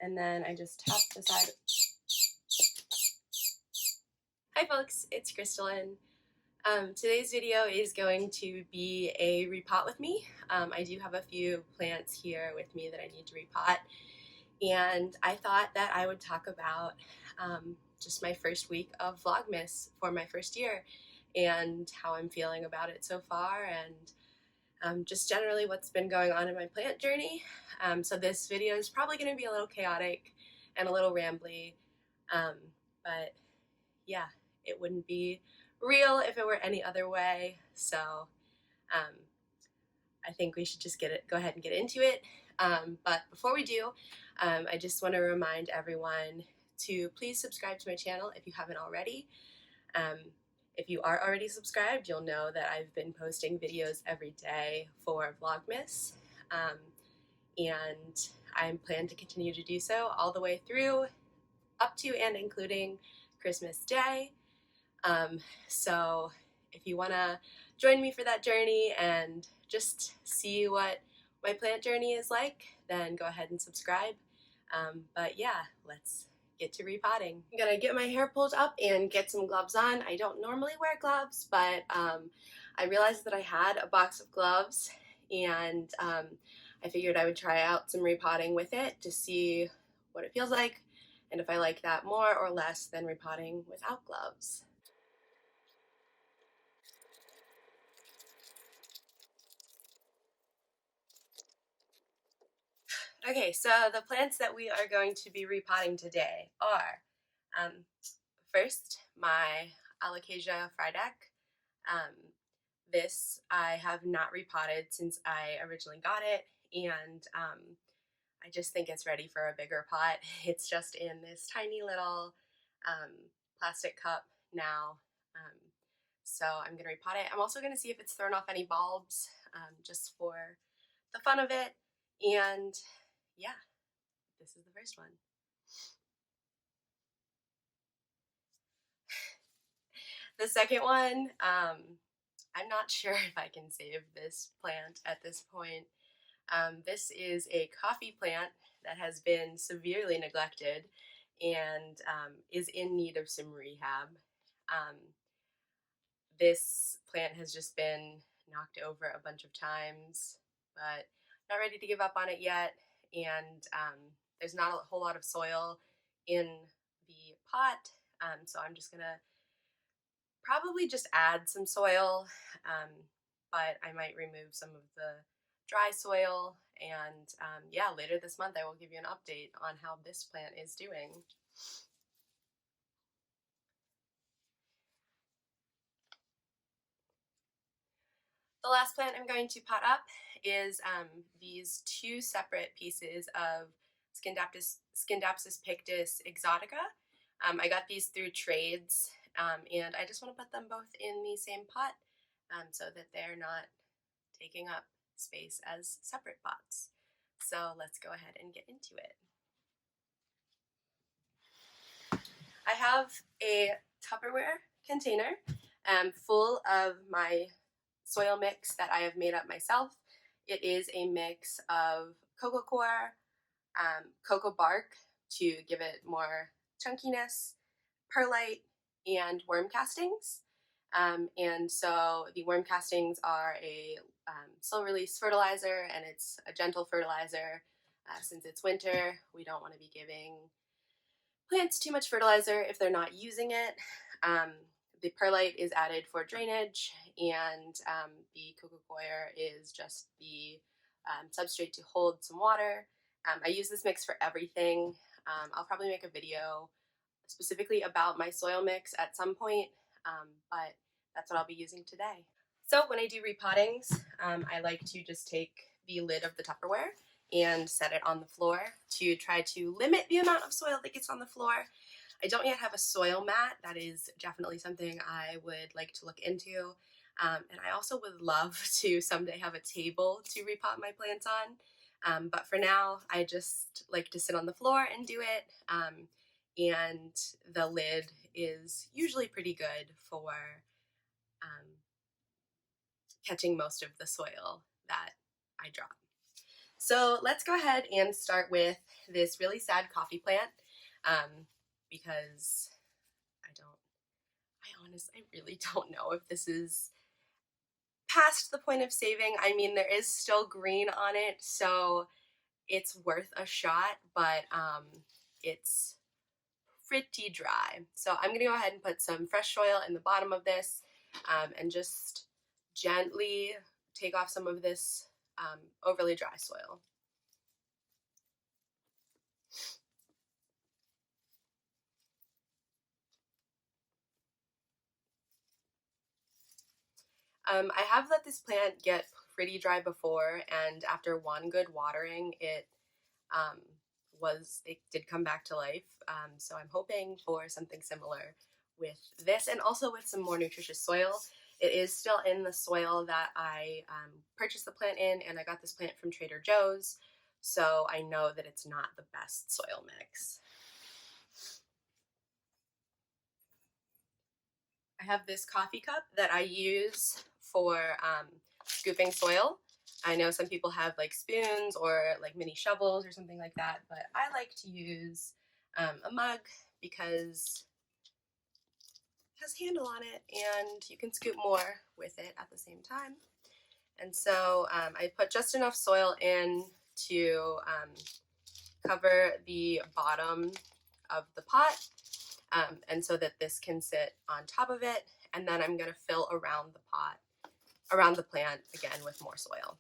and then I just tap the side. Hi folks, it's Crystalline. Today's video is going to be a repot with me. I do have a few plants here with me that I need to repot, and I thought that I would talk about just my first week of Vlogmas for my first year and how I'm feeling about it so far, and just generally what's been going on in my plant journey. So this video is probably going to be a little chaotic and a little rambly, but yeah, it wouldn't be real if it were any other way. So I think we should just go ahead and get into it. But before we do, I just want to remind everyone to please subscribe to my channel if you haven't already. If you are already subscribed, you'll know that I've been posting videos every day for Vlogmas, and I plan to continue to do so all the way through, up to and including Christmas Day. So if you want to join me for that journey and just see what my plant journey is like, then go ahead and subscribe. But yeah, let's get to repotting. I'm gonna get my hair pulled up and get some gloves on. I don't normally wear gloves, but I realized that I had a box of gloves, and I figured I would try out some repotting with it to see what it feels like and if I like that more or less than repotting without gloves. Okay, so the plants that we are going to be repotting today are, first, my Alocasia frydek. This I have not repotted since I originally got it, and I just think it's ready for a bigger pot. It's just in this tiny little plastic cup now, so I'm going to repot it. I'm also going to see if it's thrown off any bulbs, just for the fun of it, and yeah, this is the first one. The second one, I'm not sure if I can save this plant at this point. This is a coffee plant that has been severely neglected and is in need of some rehab. This plant has just been knocked over a bunch of times, but not ready to give up on it yet, and there's not a whole lot of soil in the pot, so I'm just gonna probably just add some soil, but I might remove some of the dry soil, and yeah, later this month I will give you an update on how this plant is doing. The last plant I'm going to pot up is these two separate pieces of Scindapsus pictus exotica. I got these through trades, and I just want to put them both in the same pot so that they're not taking up space as separate pots. So let's go ahead and get into it. I have a Tupperware container full of my soil mix that I have made up myself. It is a mix of cocoa coir, cocoa bark to give it more chunkiness, perlite, and worm castings. And so the worm castings are a slow release fertilizer, and it's a gentle fertilizer. Since it's winter, we don't want to be giving plants too much fertilizer if they're not using it. The perlite is added for drainage, and the cocoa coir is just the substrate to hold some water. I use this mix for everything. I'll probably make a video specifically about my soil mix at some point, but that's what I'll be using today. So when I do repottings, I like to just take the lid of the Tupperware and set it on the floor to try to limit the amount of soil that gets on the floor. I don't yet have a soil mat. That is definitely something I would like to look into. And I also would love to someday have a table to repot my plants on. But for now, I just like to sit on the floor and do it. And the lid is usually pretty good for catching most of the soil that I drop. So let's go ahead and start with this really sad coffee plant because I really don't know if this is past the point of saving. I mean, there is still green on it, so it's worth a shot, but it's pretty dry. So I'm gonna go ahead and put some fresh soil in the bottom of this and just gently take off some of this overly dry soil. I have let this plant get pretty dry before, and after one good watering, um, it did come back to life. So I'm hoping for something similar with this, and also with some more nutritious soil. It is still in the soil that I purchased the plant in, and I got this plant from Trader Joe's, so I know that it's not the best soil mix. I have this coffee cup that I use for scooping soil. I know some people have like spoons or like mini shovels or something like that, but I like to use a mug because it has a handle on it and you can scoop more with it at the same time. And so I put just enough soil in to cover the bottom of the pot, and so that this can sit on top of it, and then I'm going to fill around the pot, around the plant again with more soil.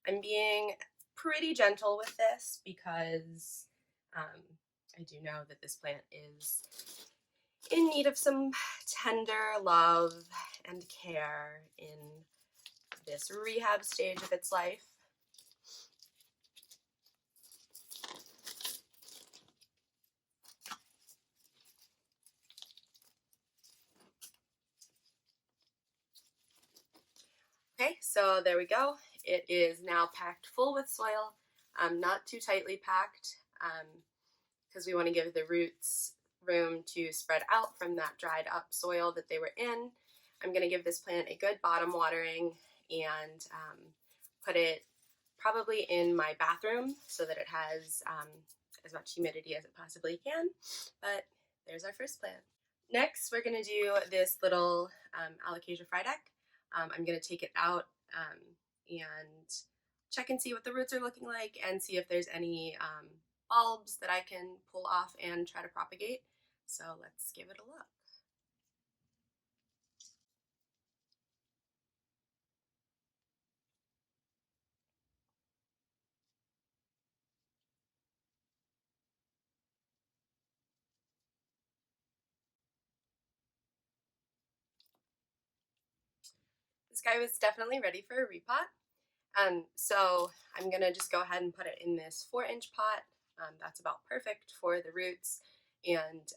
I'm being pretty gentle with this because I do know that this plant is in need of some tender love and care in this rehab stage of its life. Okay, so there we go. It is now packed full with soil, not too tightly packed because we want to give the roots room to spread out from that dried up soil that they were in. I'm going to give this plant a good bottom watering and put it probably in my bathroom so that it has as much humidity as it possibly can. But there's our first plant. Next, we're going to do this little alocasia frydek. I'm going to take it out and check and see what the roots are looking like and see if there's any bulbs that I can pull off and try to propagate. So let's give it a look. This guy was definitely ready for a repot. So I'm gonna just go ahead and put it in this 4-inch pot. That's about perfect for the roots, and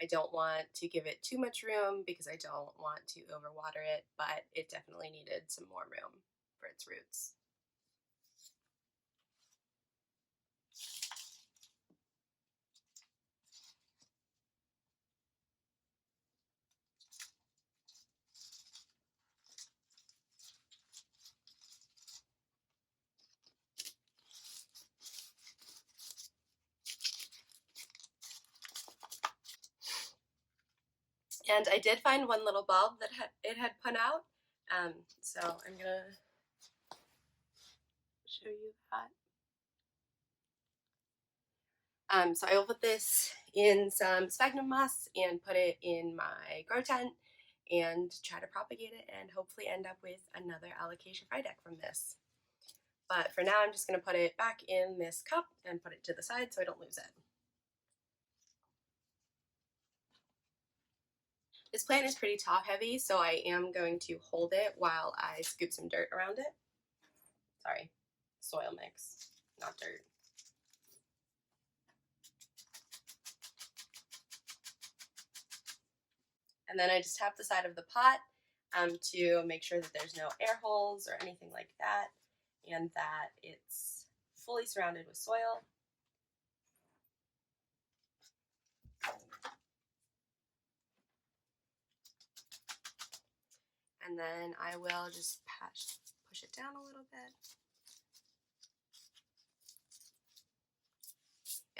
I don't want to give it too much room because I don't want to overwater it, but it definitely needed some more room for its roots. And I did find one little bulb that it had put out, so I'm gonna show you that. So I will put this in some sphagnum moss and put it in my grow tent and try to propagate it and hopefully end up with another alocasia frydek from this. But for now, I'm just going to put it back in this cup and put it to the side so I don't lose it. This plant is pretty top heavy, so I am going to hold it while I scoop some dirt around it. Sorry, soil mix, not dirt. And then I just tap the side of the pot to make sure that there's no air holes or anything like that, and that it's fully surrounded with soil. and then I will just push it down a little bit.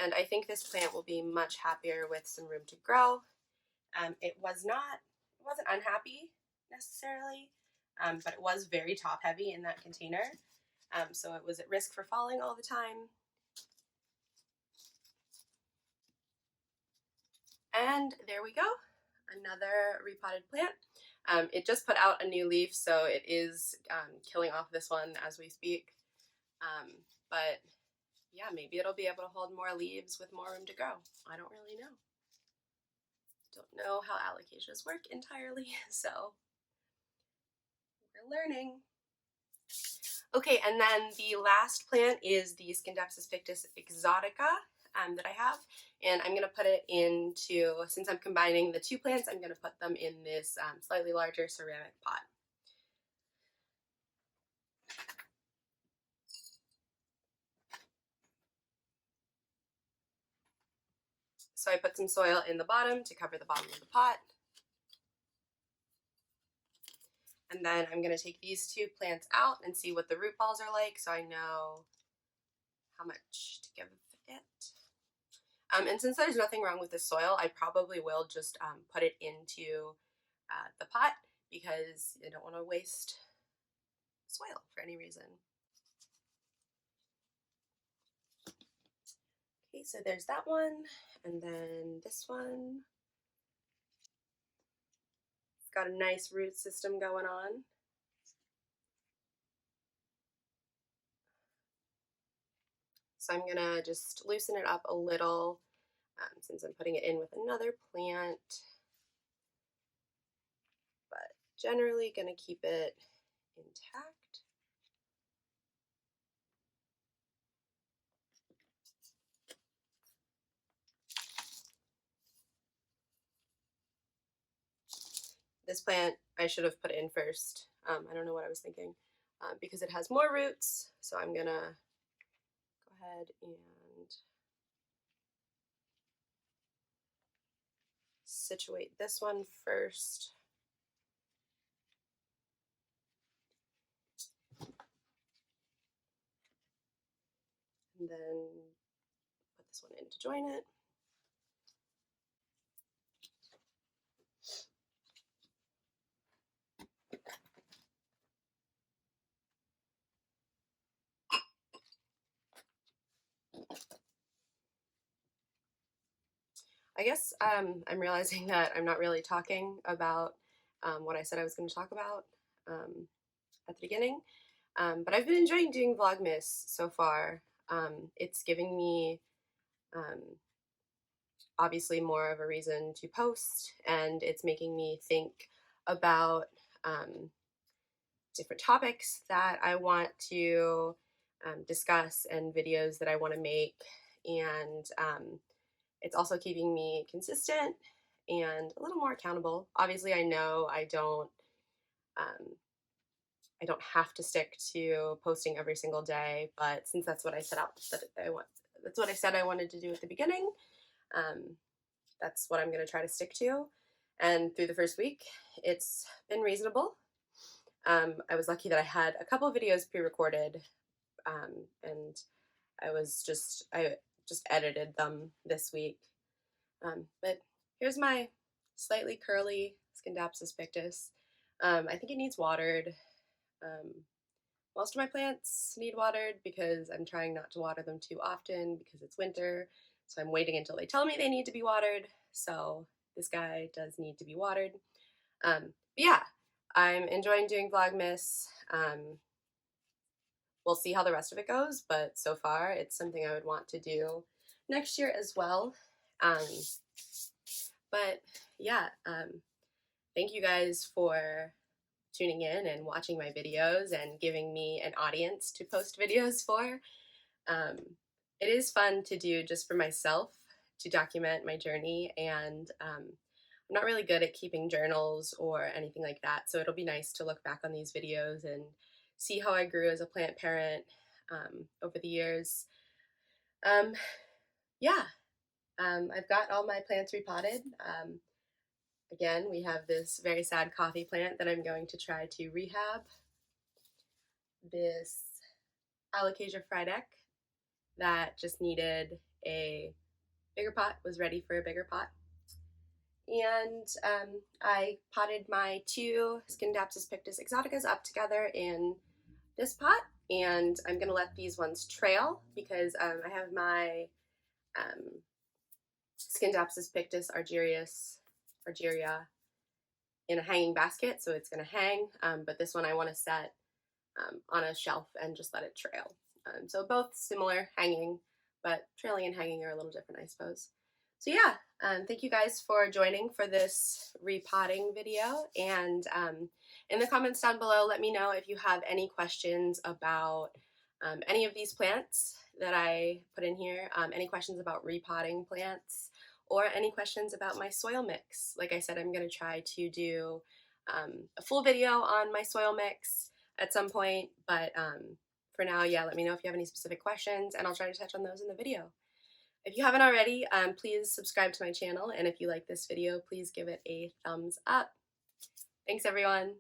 And I think this plant will be much happier with some room to grow. It wasn't unhappy necessarily, but it was very top heavy in that container. So it was at risk for falling all the time. And there we go, another repotted plant. It just put out a new leaf, so it is killing off this one as we speak. But yeah, maybe it'll be able to hold more leaves with more room to grow. I don't really know. Don't know how alocasias work entirely, so we're learning. Okay, and then the last plant is the Scindapsus pictus exotica that I have, and I'm going to put it into, since I'm combining the two plants, I'm going to put them in this slightly larger ceramic pot. So I put some soil in the bottom to cover the bottom of the pot. And then I'm going to take these two plants out and see what the root balls are like, so I know how much to give it. And since there's nothing wrong with the soil, I probably will just put it into the pot because I don't want to waste soil for any reason. Okay, so there's that one, and then this one. It's got a nice root system going on. So I'm gonna just loosen it up a little since I'm putting it in with another plant, but generally gonna keep it intact. This plant I should have put in first. I don't know what I was thinking because it has more roots, so I'm gonna go ahead and situate this one first. And then put this one in to join it. I guess I'm realizing that I'm not really talking about what I said I was going to talk about at the beginning, but I've been enjoying doing Vlogmas so far. It's giving me obviously more of a reason to post, and it's making me think about different topics that I want to discuss and videos that I want to make, and it's also keeping me consistent and a little more accountable. Obviously, I know I don't have to stick to posting every single day, but since that's what I set out that that's what I said I wanted to do at the beginning. That's what I'm going to try to stick to. And through the first week, it's been reasonable. I was lucky that I had a couple of videos pre-recorded, and I just edited them this week. But here's my slightly curly Scindapsus pictus. I think it needs watered. Most of my plants need watered because I'm trying not to water them too often because it's winter. So I'm waiting until they tell me they need to be watered. So this guy does need to be watered. But yeah, I'm enjoying doing Vlogmas. We'll see how the rest of it goes, but so far it's something I would want to do next year as well. But yeah, thank you guys for tuning in and watching my videos and giving me an audience to post videos for. It is fun to do just for myself, to document my journey, and I'm not really good at keeping journals or anything like that, so it'll be nice to look back on these videos and see how I grew as a plant parent over the years. Yeah, I've got all my plants repotted. Again, we have this very sad coffee plant that I'm going to try to rehab. This alocasia frydek that just needed a bigger pot, was ready for a bigger pot. And I potted my two Scindapsus pictus exoticas up together in this pot, and I'm going to let these ones trail because I have my Scindapsus pictus argyria in a hanging basket, so it's going to hang, but this one I want to set on a shelf and just let it trail. So both similar, hanging, but trailing and hanging are a little different, I suppose. So yeah, thank you guys for joining for this repotting video, and in the comments down below, let me know if you have any questions about any of these plants that I put in here, any questions about repotting plants, or any questions about my soil mix. Like I said, I'm going to try to do a full video on my soil mix at some point, but for now, yeah, let me know if you have any specific questions, and I'll try to touch on those in the video. If you haven't already, please subscribe to my channel, and if you like this video, please give it a thumbs up. Thanks, everyone.